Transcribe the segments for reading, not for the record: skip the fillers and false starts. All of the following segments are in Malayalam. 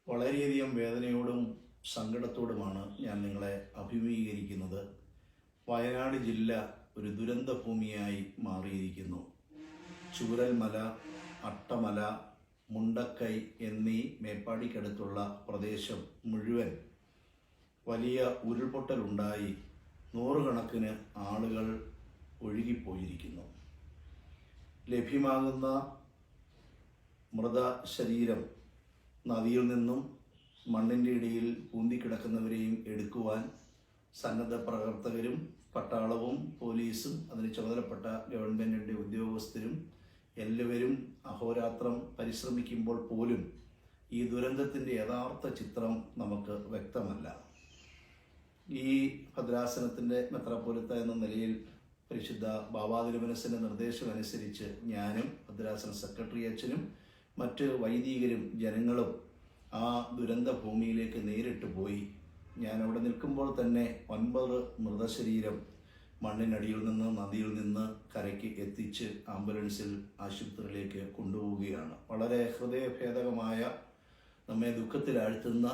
വളരെയധികം വേദനയോടും സങ്കടത്തോടുമാണ് ഞാൻ നിങ്ങളെ അഭിമുഖീകരിക്കുന്നത്. വയനാട് ജില്ല ഒരു ദുരന്ത ഭൂമിയായി മാറിയിരിക്കുന്നു. ചൂരൽമല, അട്ടമല, മുണ്ടക്കൈ എന്നീ മേപ്പാടിക്കടുത്തുള്ള പ്രദേശം മുഴുവൻ വലിയ ഉരുൾപൊട്ടലുണ്ടായി നൂറുകണക്കിന് ആളുകൾ ഒഴുകിപ്പോയിരിക്കുന്നു. ലഭ്യമാകുന്ന മൃതശരീരം നദിയിൽ നിന്നും മണ്ണിൻ്റെ ഇടയിൽ പൂന്തിക്കിടക്കുന്നവരെയും എടുക്കുവാൻ സന്നദ്ധ പ്രവർത്തകരും പട്ടാളവും പോലീസും അതിന് ചുമതലപ്പെട്ട ഗവൺമെൻറ്റിൻ്റെ ഉദ്യോഗസ്ഥരും എല്ലാവരും അഹോരാത്രം പരിശ്രമിക്കുമ്പോൾ പോലും ഈ ദുരന്തത്തിൻ്റെ യഥാർത്ഥ ചിത്രം നമുക്ക് വ്യക്തമല്ല. ഈ ഭദ്രാസനത്തിൻ്റെ മെത്രാപ്പോലിത്ത എന്ന നിലയിൽ പരിശുദ്ധ ബാബാതിരുമനസിൻ്റെ നിർദ്ദേശമനുസരിച്ച് ഞാനും ഭദ്രാസന സെക്രട്ടറി അച്ഛനും മറ്റ് വൈദികരും ജനങ്ങളും ആ ദുരന്ത ഭൂമിയിലേക്ക് നേരിട്ട് പോയി. ഞാൻ അവിടെ നിൽക്കുമ്പോൾ തന്നെ 9 മൃതശരീരം മണ്ണിനടിയിൽ നിന്ന് നദിയിൽ നിന്ന് കരയ്ക്ക് എത്തിച്ച് ആംബുലൻസിൽ ആശുപത്രിയിലേക്ക് കൊണ്ടുപോവുകയാണ്. വളരെ ഹൃദയഭേദകമായ, നമ്മെ ദുഃഖത്തിലാഴ്ത്തുന്ന,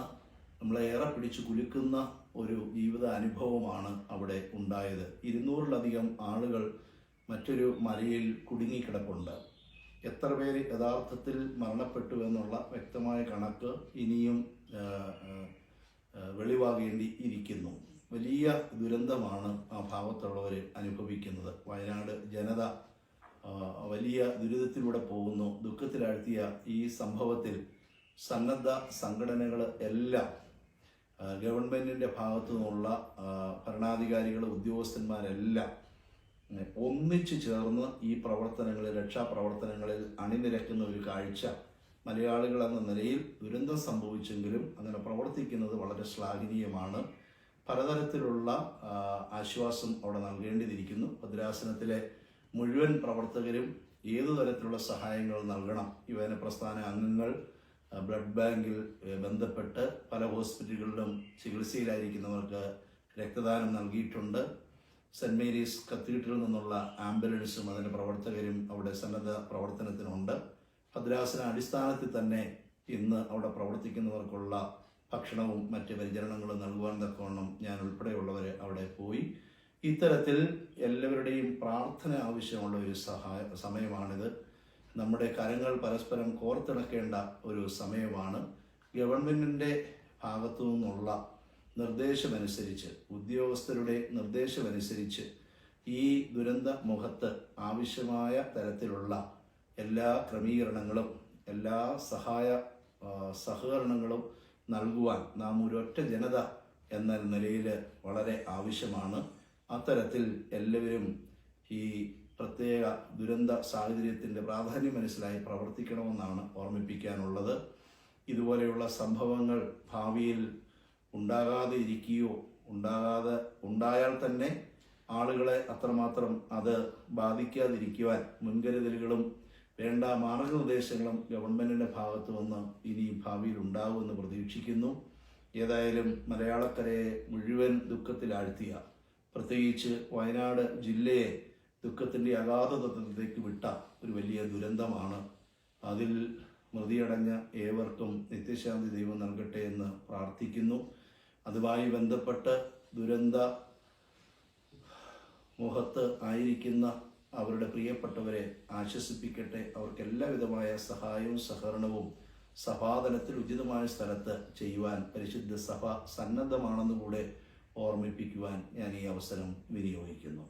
നമ്മളെ ഏറെ പിടിച്ചു കുലുക്കുന്ന ഒരു ജീവിത അനുഭവമാണ് അവിടെ ഉണ്ടായത്. 200-ലധികം ആളുകൾ മറ്റൊരു മലയിൽ കുടുങ്ങിക്കിടപ്പുണ്ട്. എത്ര പേര് യഥാർത്ഥത്തിൽ മരണപ്പെട്ടു എന്നുള്ള വ്യക്തമായ കണക്ക് ഇനിയും വെളിവാകേണ്ടി ഇരിക്കുന്നു. വലിയ ദുരന്തമാണ് ആ ഭാഗത്തുള്ളവർ അനുഭവിക്കുന്നത്. വയനാട് ജനത വലിയ ദുരിതത്തിലൂടെ പോകുന്നു. ദുഃഖത്തിലാഴ്ത്തിയ ഈ സംഭവത്തിൽ സന്നദ്ധ സംഘടനകൾ എല്ലാം, ഗവൺമെൻറ്റിൻ്റെ ഭാഗത്തു നിന്നുള്ള ഭരണാധികാരികൾ, ഉദ്യോഗസ്ഥന്മാരെല്ലാം ഒന്നിച്ചു ചേർന്ന് ഈ പ്രവർത്തനങ്ങളിൽ, രക്ഷാപ്രവർത്തനങ്ങളിൽ അണിനിരക്കുന്ന ഒരു കാഴ്ച മലയാളികൾ എന്ന നിലയിൽ ദുരന്തം സംഭവിച്ചെങ്കിലും അങ്ങനെ പ്രവർത്തിക്കുന്നത് വളരെ ശ്ലാഘനീയമാണ്. പലതരത്തിലുള്ള ആശ്വാസം അവിടെ നൽകേണ്ടിയിരിക്കുന്നു. ഭദ്രാസനത്തിലെ മുഴുവൻ പ്രവർത്തകരും ഏതു തരത്തിലുള്ള സഹായങ്ങൾ നൽകണം. യുവജന പ്രസ്ഥാന അംഗങ്ങൾ ബ്ലഡ് ബാങ്കിൽ ബന്ധപ്പെട്ട് പല ഹോസ്പിറ്റലുകളിലും ചികിത്സയിലായിരിക്കുന്നവർക്ക് രക്തദാനം നൽകിയിട്ടുണ്ട്. സെൻറ് മേരീസ് കത്തീഡ്രലിൽ നിന്നുള്ള ആംബുലൻസും അതിൻ്റെ പ്രവർത്തകരും അവിടെ സന്നദ്ധ പ്രവർത്തനത്തിനുണ്ട്. ഭദ്രാസന അടിസ്ഥാനത്തിൽ തന്നെ ഇന്ന് അവിടെ പ്രവർത്തിക്കുന്നവർക്കുള്ള ഭക്ഷണവും മറ്റ് പരിചരണങ്ങളും നൽകുവാൻ തക്കവണ്ണം ഞാൻ ഉൾപ്പെടെയുള്ളവർ അവിടെ പോയി. ഇത്തരത്തിൽ എല്ലാവരുടെയും പ്രാർത്ഥന ആവശ്യമുള്ള ഒരു സമയമാണിത്. നമ്മുടെ കരങ്ങൾ പരസ്പരം കോർത്തിണക്കേണ്ട ഒരു സമയമാണ്. ഗവൺമെൻറ്റിൻ്റെ ഭാഗത്തു നിന്നുള്ള നിർദ്ദേശമനുസരിച്ച്, ഉദ്യോഗസ്ഥരുടെ നിർദ്ദേശമനുസരിച്ച് ഈ ദുരന്ത മുഖത്ത് ആവശ്യമായ തരത്തിലുള്ള എല്ലാ ക്രമീകരണങ്ങളും, എല്ലാ സഹകരണങ്ങളും നൽകുവാൻ നാം ഒരൊറ്റ ജനത എന്ന നിലയിൽ വളരെ ആവശ്യമാണ്. അത്തരത്തിൽ എല്ലാവരും ഈ പ്രത്യേക ദുരന്ത സാഹചര്യത്തിൻ്റെ പ്രാധാന്യം മനസ്സിലായി പ്രവർത്തിക്കണമെന്നാണ് ഓർമ്മിപ്പിക്കാനുള്ളത്. ഇതുപോലെയുള്ള സംഭവങ്ങൾ ഭാവിയിൽ ഉണ്ടാകാതെ ഇരിക്കുകയോ ഉണ്ടായാൽ തന്നെ ആളുകളെ അത്രമാത്രം അത് ബാധിക്കാതിരിക്കുവാൻ മുൻകരുതലുകളും വേണ്ട മാർഗനിർദ്ദേശങ്ങളും ഗവൺമെൻറ്റിൻ്റെ ഭാഗത്തു നിന്ന് ഇനി ഭാവിയിൽ ഉണ്ടാകുമെന്ന് പ്രതീക്ഷിക്കുന്നു. ഏതായാലും മലയാളക്കരയെ മുഴുവൻ ദുഃഖത്തിലാഴ്ത്തിയ, പ്രത്യേകിച്ച് വയനാട് ജില്ലയെ ദുഃഖത്തിൻ്റെ അഗാധതത്തിലേക്ക് വിട്ട ഒരു വലിയ ദുരന്തമാണ്. അതിൽ മൃതിയടഞ്ഞ ഏവർക്കും നിത്യശാന്തി ദൈവം നൽകട്ടെ എന്ന് പ്രാർത്ഥിക്കുന്നു. അതുമായി ബന്ധപ്പെട്ട് ദുരന്ത മുഖത്ത് ആയിരിക്കുന്ന അവരുടെ പ്രിയപ്പെട്ടവരെ ആശ്വസിപ്പിക്കട്ടെ. അവർക്ക് എല്ലാവിധമായ സഹായവും സഹകരണവും സഭാതലത്തിൽ ഉചിതമായ സ്ഥലത്ത് ചെയ്യുവാൻ പരിശുദ്ധ സഭ സന്നദ്ധമാണെന്നുകൂടെ ഓർമ്മിപ്പിക്കുവാൻ ഞാൻ ഈ അവസരം വിനിയോഗിക്കുന്നു.